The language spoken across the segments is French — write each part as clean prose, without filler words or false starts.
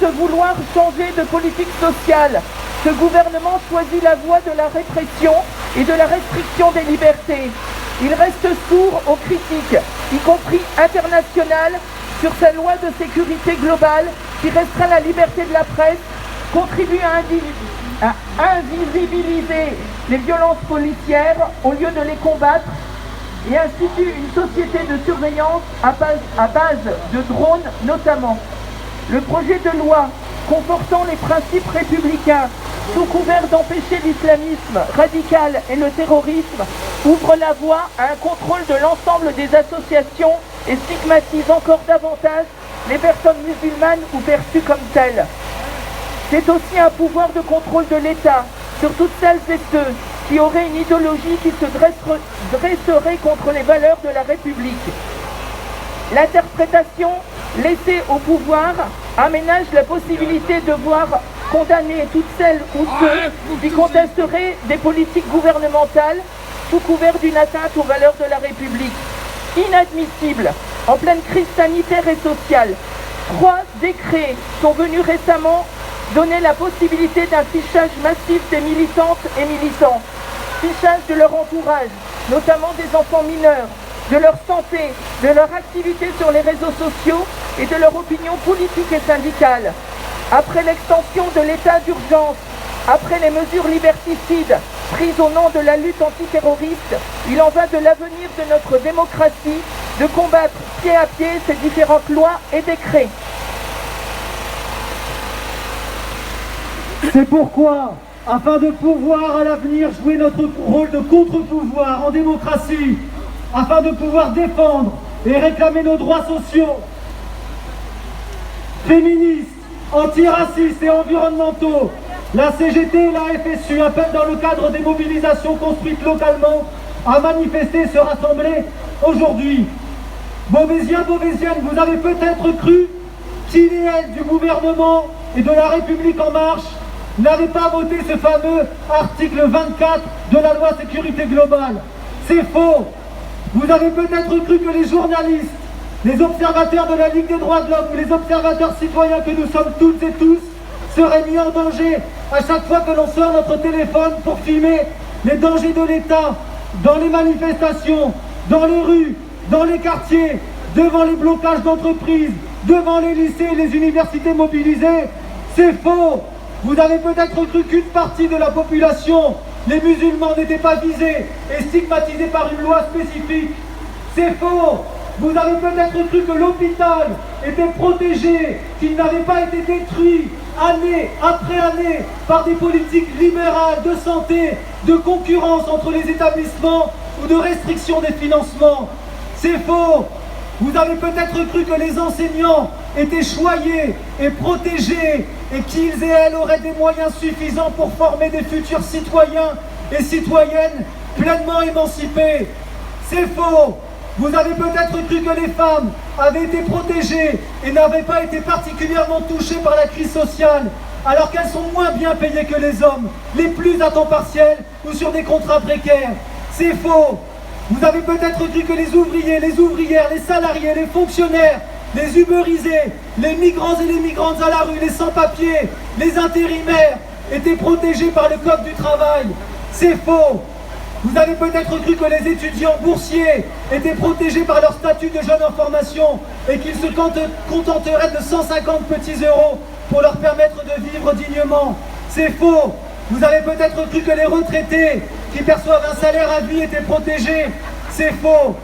se vouloir changer de politique sociale, ce gouvernement choisit la voie de la répression et de la restriction des libertés. Il reste sourd aux critiques, y compris internationales, sur sa loi de sécurité globale qui restreint la liberté de la presse, contribue à invisibiliser les violences policières au lieu de les combattre et institue une société de surveillance à base de drones notamment. Le projet de loi confortant les principes républicains sous couvert d'empêcher l'islamisme radical et le terrorisme ouvre la voie à un contrôle de l'ensemble des associations et stigmatise encore davantage les personnes musulmanes ou perçues comme telles. C'est aussi un pouvoir de contrôle de l'État sur toutes celles et ceux qui auraient une idéologie qui se dresserait contre les valeurs de la République. L'interprétation laissée au pouvoir aménage la possibilité de voir condamner toutes celles ou ceux qui contesteraient des politiques gouvernementales sous couvert d'une atteinte aux valeurs de la République. Inadmissible, en pleine crise sanitaire et sociale, 3 décrets sont venus récemment donner la possibilité d'un fichage massif des militantes et militants, fichage de leur entourage, notamment des enfants mineurs, de leur santé, de leur activité sur les réseaux sociaux et de leur opinion politique et syndicale. Après l'extension de l'état d'urgence, après les mesures liberticides prises au nom de la lutte antiterroriste, il en va de l'avenir de notre démocratie de combattre pied à pied ces différentes lois et décrets. C'est pourquoi, afin de pouvoir à l'avenir jouer notre rôle de contre-pouvoir en démocratie, afin de pouvoir défendre et réclamer nos droits sociaux, féministes, antiracistes et environnementaux, la CGT et la FSU appellent dans le cadre des mobilisations construites localement à manifester et se rassembler aujourd'hui. Beauvaisiens, Beauvaisiennes, vous avez peut-être cru qu'il et elle du gouvernement et de la République en marche n'avaient pas voté ce fameux article 24 de la loi sécurité globale. C'est faux. Vous avez peut-être cru que les journalistes, les observateurs de la Ligue des droits de l'homme ou les observateurs citoyens que nous sommes toutes et tous seraient mis en danger à chaque fois que l'on sort notre téléphone pour filmer les dangers de l'État dans les manifestations, dans les rues, dans les quartiers, devant les blocages d'entreprises, devant les lycées et les universités mobilisées. C'est faux. Vous avez peut-être cru qu'une partie de la population, les musulmans, n'étaient pas visés et stigmatisés par une loi spécifique. C'est faux. Vous avez peut-être cru que l'hôpital était protégé, qu'il n'avait pas été détruit année après année par des politiques libérales de santé, de concurrence entre les établissements ou de restriction des financements. C'est faux. Vous avez peut-être cru que les enseignants étaient choyés et protégés et qu'ils et elles auraient des moyens suffisants pour former des futurs citoyens et citoyennes pleinement émancipés. C'est faux. Vous avez peut-être cru que les femmes avaient été protégées et n'avaient pas été particulièrement touchées par la crise sociale, alors qu'elles sont moins bien payées que les hommes, les plus à temps partiel ou sur des contrats précaires. C'est faux. Vous avez peut-être cru que les ouvriers, les ouvrières, les salariés, les fonctionnaires, les ubérisés, les migrants et les migrantes à la rue, les sans-papiers, les intérimaires étaient protégés par le Code du travail. C'est faux. Vous avez peut-être cru que les étudiants boursiers étaient protégés par leur statut de jeune en formation et qu'ils se contenteraient de 150 petits euros pour leur permettre de vivre dignement. C'est faux. Vous avez peut-être cru que les retraités qui perçoivent un salaire à vie étaient protégés. C'est faux.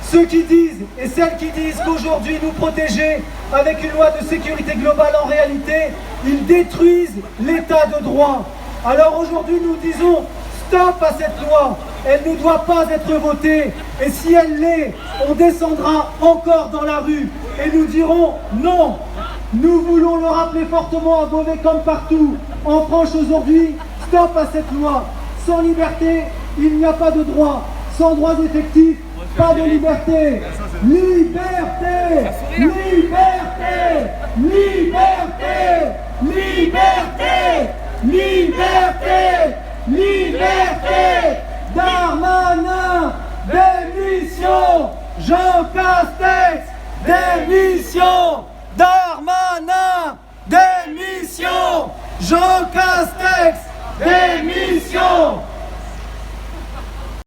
Ceux qui disent et celles qui disent qu'aujourd'hui nous protéger avec une loi de sécurité globale, en réalité, ils détruisent l'état de droit. Alors aujourd'hui nous disons stop à cette loi, elle ne doit pas être votée, et si elle l'est, on descendra encore dans la rue et nous dirons non. Nous voulons le rappeler fortement à Beauvais comme partout en France aujourd'hui, stop à cette loi. Sans liberté, il n'y a pas de droit. Sans droits effectifs, pas de liberté. Liberté, liberté, liberté, liberté, liberté, liberté. Darmanin, démission. Jean Castex, démission. Darmanin, démission. Jean Castex.